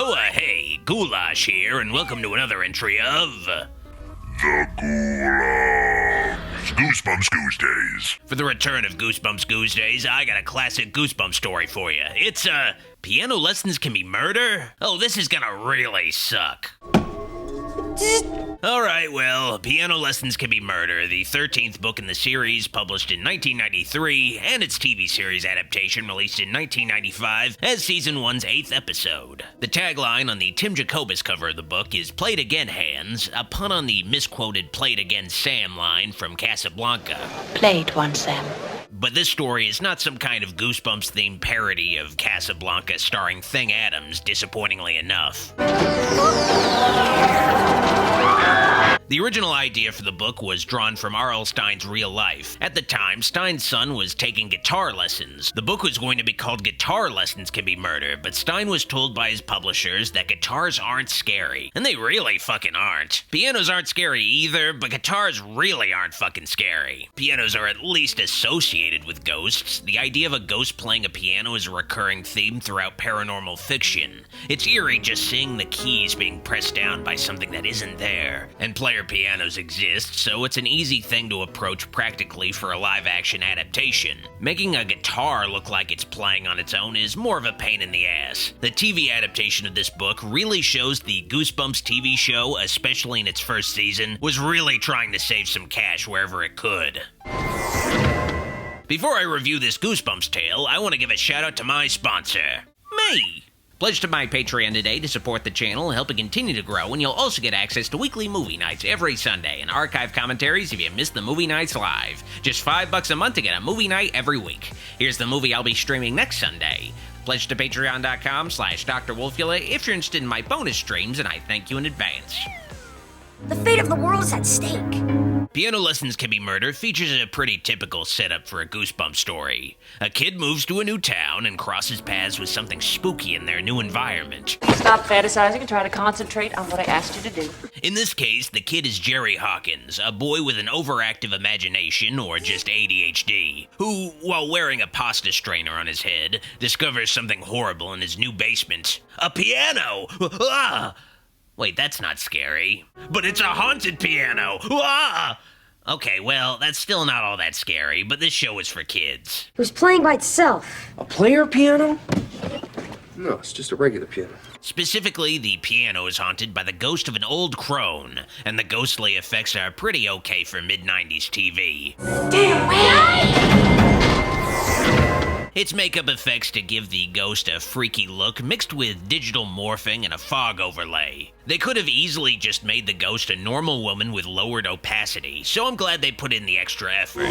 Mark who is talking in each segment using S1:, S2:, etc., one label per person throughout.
S1: Hey, Goulash here, and welcome to another entry of...
S2: The Goosebumps Goosedays.
S1: For the return of Goosebumps Goosedays, I got a classic Goosebumps story for you. It's, piano lessons can be murder? Oh, this is gonna really suck. Alright, well, Piano Lessons Can Be Murder, the 13th book in the series, published in 1993, and its TV series adaptation released in 1995 as Season 1's 8th episode. The tagline on the Tim Jacobus cover of the book is "Play It Again, Hands," a pun on the misquoted "Play It Again, Sam" line from Casablanca.
S3: Play it once, Sam.
S1: But this story is not some kind of Goosebumps-themed parody of Casablanca starring Thing Adams, disappointingly enough. The original idea for the book was drawn from R.L. Stine's real life. At the time, Stine's son was taking guitar lessons. The book was going to be called Guitar Lessons Can Be Murder, but Stine was told by his publishers that guitars aren't scary. And they really fucking aren't. Pianos aren't scary either, but guitars really aren't fucking scary. Pianos are at least associated with ghosts. The idea of a ghost playing a piano is a recurring theme throughout paranormal fiction. It's eerie just seeing the keys being pressed down by something that isn't there. And player pianos exist, so it's an easy thing to approach practically for a live-action adaptation. Making a guitar look like it's playing on its own is more of a pain in the ass. The TV adaptation of this book really shows the Goosebumps TV show, especially in its first season, was really trying to save some cash wherever it could. Before I review this Goosebumps tale, I want to give a shout out to my sponsor, me! Pledge to my Patreon today to support the channel, help it continue to grow, and you'll also get access to weekly movie nights every Sunday and archive commentaries if you miss the movie nights live. Just $5 a month to get a movie night every week. Here's the movie I'll be streaming next Sunday. Pledge to patreon.com/Dr. Wolfula if you're interested in my bonus streams, and I thank you in advance.
S4: The fate of the world is at stake.
S1: Piano Lessons Can Be Murder features a pretty typical setup for a Goosebumps story. A kid moves to a new town and crosses paths with something spooky in their new environment.
S3: Stop fantasizing and try to concentrate on what I asked you to do.
S1: In this case, the kid is Jerry Hawkins, a boy with an overactive imagination, or just ADHD, who, while wearing a pasta strainer on his head, discovers something horrible in his new basement. A piano! Ah! Wait, that's not scary. But it's a haunted piano! Ah! Okay, well, that's still not all that scary, but this show is for kids.
S4: It was playing by itself.
S5: A player piano? No, it's just a regular piano.
S1: Specifically, the piano is haunted by the ghost of an old crone, and the ghostly effects are pretty okay for mid-90s TV.
S4: Damn right!
S1: It's makeup effects to give the ghost a freaky look mixed with digital morphing and a fog overlay. They could have easily just made the ghost a normal woman with lowered opacity, so I'm glad they put in the extra effort.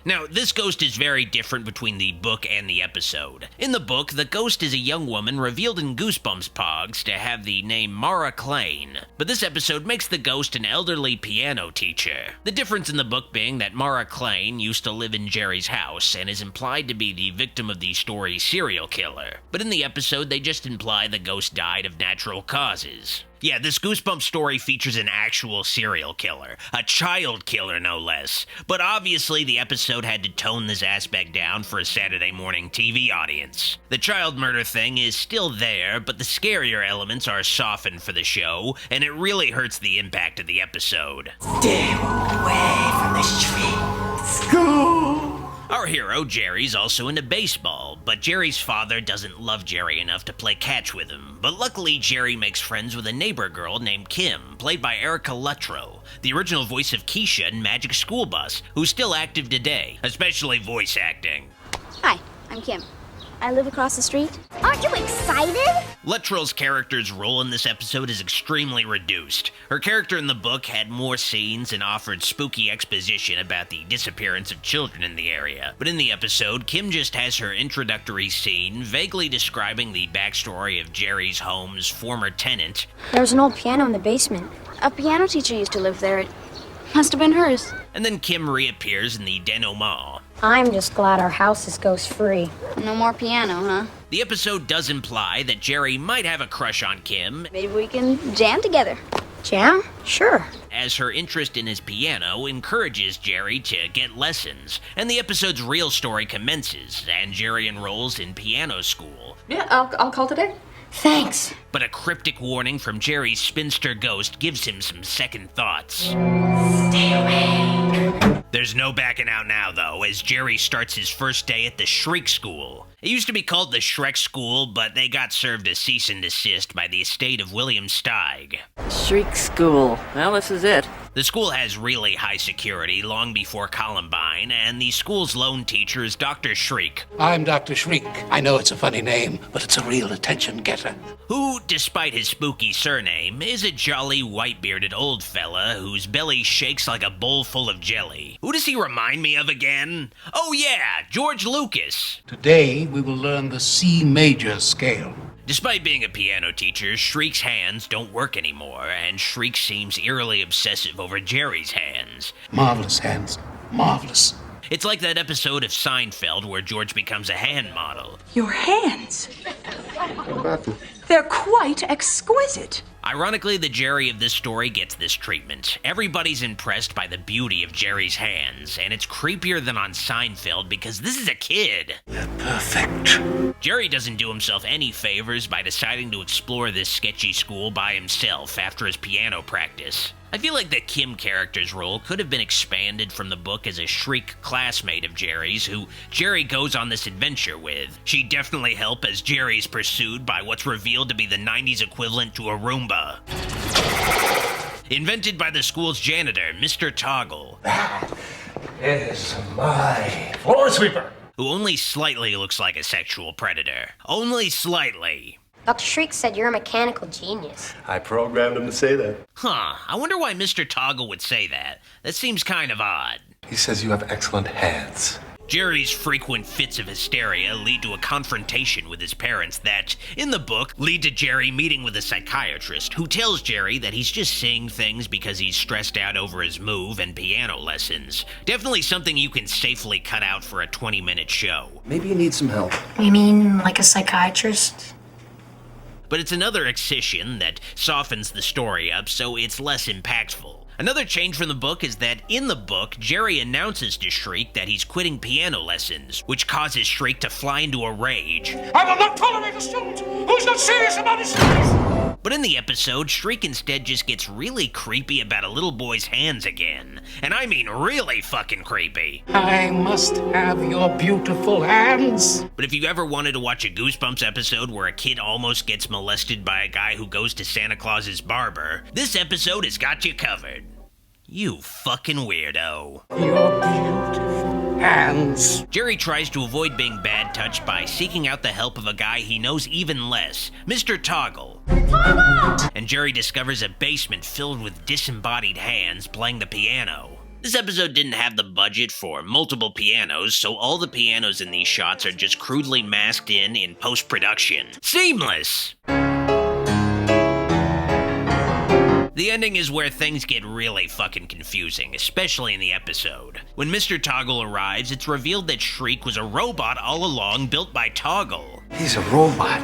S1: Now, this ghost is very different between the book and the episode. In the book, the ghost is a young woman revealed in Goosebumps Pogs to have the name Mara Klein, but this episode makes the ghost an elderly piano teacher. The difference in the book being that Mara Klein used to live in Jerry's house and is implied to be the victim of the story's serial killer. But in the episode, they just imply the ghost died of natural causes. Yeah, this Goosebumps story features an actual serial killer, a child killer no less. But obviously the episode had to tone this aspect down for a Saturday morning TV audience. The child murder thing is still there, but the scarier elements are softened for the show, and it really hurts the impact of the episode.
S4: Stay away from the street. School.
S1: Our hero, Jerry's also into baseball, but Jerry's father doesn't love Jerry enough to play catch with him. But luckily, Jerry makes friends with a neighbor girl named Kim, played by Erica Luttrell, the original voice of Keisha in Magic School Bus, who's still active today, especially voice acting.
S6: Hi, I'm Kim. I live across the street.
S4: Aren't you excited?
S1: Luttrell's character's role in this episode is extremely reduced. Her character in the book had more scenes and offered spooky exposition about the disappearance of children in the area. But in the episode, Kim just has her introductory scene vaguely describing the backstory of Jerry's home's former tenant.
S6: There was an old piano in the basement. A piano teacher used to live there. It must have been hers.
S1: And then Kim reappears in the denouement.
S4: I'm just glad our house is ghost-free.
S6: No more piano, huh?
S1: The episode does imply that Jerry might have a crush on Kim.
S6: Maybe we can jam together. Jam? Sure.
S1: As her interest in his piano encourages Jerry to get lessons, and the episode's real story commences, and Jerry enrolls in piano school.
S3: Yeah, I'll call today.
S6: Thanks.
S1: But a cryptic warning from Jerry's spinster ghost gives him some second thoughts.
S4: Stay away.
S1: There's no backing out now, though, as Jerry starts his first day at the Shriek School. It used to be called the Shriek School, but they got served a cease and desist by the estate of William Steig.
S3: Shriek School. Well, this is it.
S1: The school has really high security long before Columbine, and the school's lone teacher is Dr. Shriek.
S7: I'm Dr. Shriek. I know it's a funny name, but it's a real attention getter.
S1: Who, despite his spooky surname, is a jolly white-bearded old fella whose belly shakes like a bowl full of jelly. Who does he remind me of again? Oh yeah, George Lucas.
S7: Today, we will learn the C major scale.
S1: Despite being a piano teacher, Shriek's hands don't work anymore, and Shriek seems eerily obsessive over Jerry's hands.
S7: Marvelous hands. Marvelous.
S1: It's like that episode of Seinfeld where George becomes a hand model.
S8: Your hands.
S5: Go to the bathroom.
S8: They're quite exquisite.
S1: Ironically, the Jerry of this story gets this treatment. Everybody's impressed by the beauty of Jerry's hands, and it's creepier than on Seinfeld because this is a kid.
S7: They're perfect.
S1: Jerry doesn't do himself any favors by deciding to explore this sketchy school by himself after his piano practice. I feel like the Kim character's role could have been expanded from the book as a Shriek classmate of Jerry's who Jerry goes on this adventure with. She'd definitely help as Jerry's pursued by what's revealed to be the 90s equivalent to a Roomba. Invented by the school's janitor, Mr. Toggle.
S9: It is my floor sweeper.
S1: Who only slightly looks like a sexual predator. Only slightly.
S6: Dr. Shriek said you're a mechanical genius.
S9: I programmed him to say that.
S1: Huh, I wonder why Mr. Toggle would say that. That seems kind of odd.
S9: He says you have excellent hands.
S1: Jerry's frequent fits of hysteria lead to a confrontation with his parents that, in the book, lead to Jerry meeting with a psychiatrist who tells Jerry that he's just seeing things because he's stressed out over his move and piano lessons. Definitely something you can safely cut out for a 20-minute show.
S5: Maybe you need some help.
S4: You mean like a psychiatrist?
S1: But it's another excision that softens the story up so it's less impactful. Another change from the book is that in the book, Jerry announces to Shriek that he's quitting piano lessons, which causes Shriek to fly into a rage.
S7: I will not tolerate a student who's not serious about his studies!
S1: But in the episode, Shriek instead just gets really creepy about a little boy's hands again. And I mean really fucking creepy.
S7: I must have your beautiful hands.
S1: But if you ever wanted to watch a Goosebumps episode where a kid almost gets molested by a guy who goes to Santa Claus's barber, this episode has got you covered. You fucking weirdo.
S7: Your beautiful hands.
S1: Jerry tries to avoid being bad touched by seeking out the help of a guy he knows even less, Mr. Toggle. And Jerry discovers a basement filled with disembodied hands playing the piano. This episode didn't have the budget for multiple pianos, so all the pianos in these shots are just crudely masked in post-production. Seamless! The ending is where things get really fucking confusing, especially in the episode. When Mr. Toggle arrives, it's revealed that Shriek was a robot all along built by Toggle.
S9: He's a robot.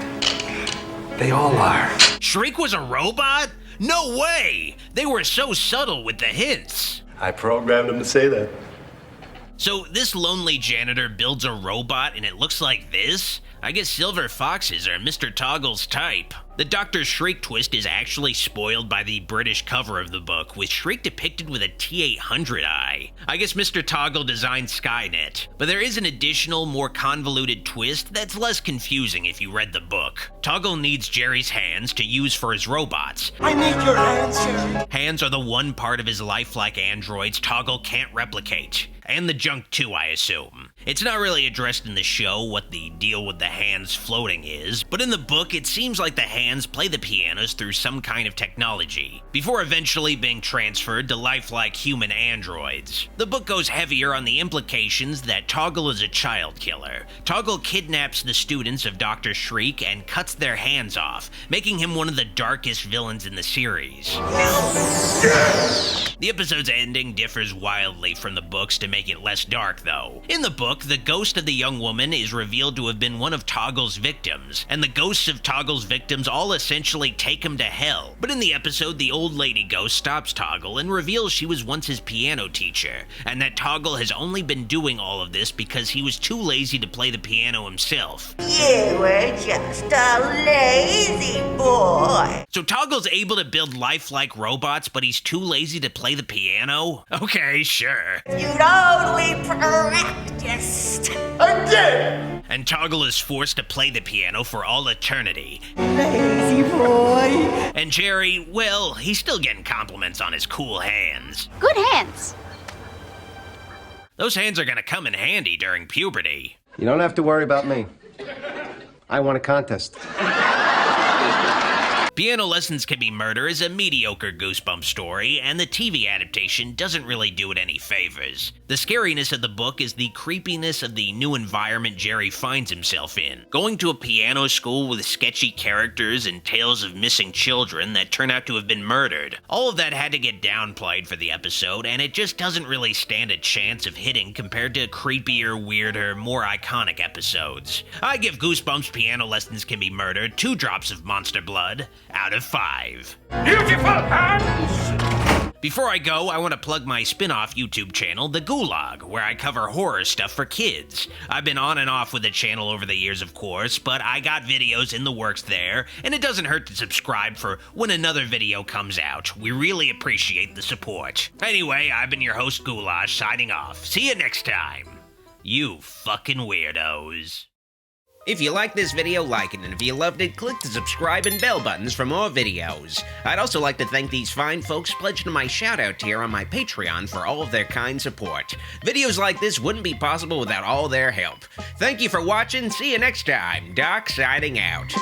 S9: They all are.
S1: Shriek was a robot? No way! They were so subtle with the hints.
S9: I programmed him to say that.
S1: So this lonely janitor builds a robot and it looks like this? I guess silver foxes are Mr. Toggle's type. The Dr. Shriek twist is actually spoiled by the British cover of the book, with Shriek depicted with a T-800 eye. I guess Mr. Toggle designed Skynet. But there is an additional, more convoluted twist that's less confusing if you read the book. Toggle needs Jerry's hands to use for his robots.
S9: I need your hands, Jerry.
S1: Hands are the one part of his lifelike androids Toggle can't replicate. And the junk too, I assume. It's not really addressed in the show what the deal with the hands floating is, but in the book it seems like the hands play the pianos through some kind of technology, before eventually being transferred to lifelike human androids. The book goes heavier on the implications that Toggle is a child killer. Toggle kidnaps the students of Dr. Shriek and cuts their hands off, making him one of the darkest villains in the series. The episode's ending differs wildly from the books to make it less dark, though. In the book, the ghost of the young woman is revealed to have been one of Toggle's victims, and the ghosts of Toggle's victims all essentially take him to hell. But in the episode, the old lady ghost stops Toggle and reveals she was once his piano teacher, and that Toggle has only been doing all of this because he was too lazy to play the piano himself.
S4: You were just a lazy boy.
S1: So Toggle's able to build lifelike robots, but he's too lazy to play the piano? Okay, sure.
S4: You'd only practiced. Again!
S1: And Toggle is forced to play the piano for all eternity.
S4: Lazy boy.
S1: And Jerry, well, he's still getting compliments on his cool hands.
S6: Good hands.
S1: Those hands are gonna come in handy during puberty.
S5: You don't have to worry about me. I won a contest.
S1: Piano Lessons Can Be Murder is a mediocre Goosebumps story, and the TV adaptation doesn't really do it any favors. The scariness of the book is the creepiness of the new environment Jerry finds himself in. Going to a piano school with sketchy characters and tales of missing children that turn out to have been murdered. All of that had to get downplayed for the episode, and it just doesn't really stand a chance of hitting compared to creepier, weirder, more iconic episodes. I give Goosebumps Piano Lessons Can Be Murder 2 drops of monster blood out of 5.
S2: Beautiful hands!
S1: Before I go, I want to plug my spin-off YouTube channel, The Gulag, where I cover horror stuff for kids. I've been on and off with the channel over the years, of course, but I got videos in the works there, and it doesn't hurt to subscribe for when another video comes out. We really appreciate the support. Anyway, I've been your host, Goulash, signing off. See you next time. You fucking weirdos. If you liked this video, like it, and if you loved it, click the subscribe and bell buttons for more videos. I'd also like to thank these fine folks pledged to my shoutout tier on my Patreon for all of their kind support. Videos like this wouldn't be possible without all their help. Thank you for watching, see you next time. Doc signing out.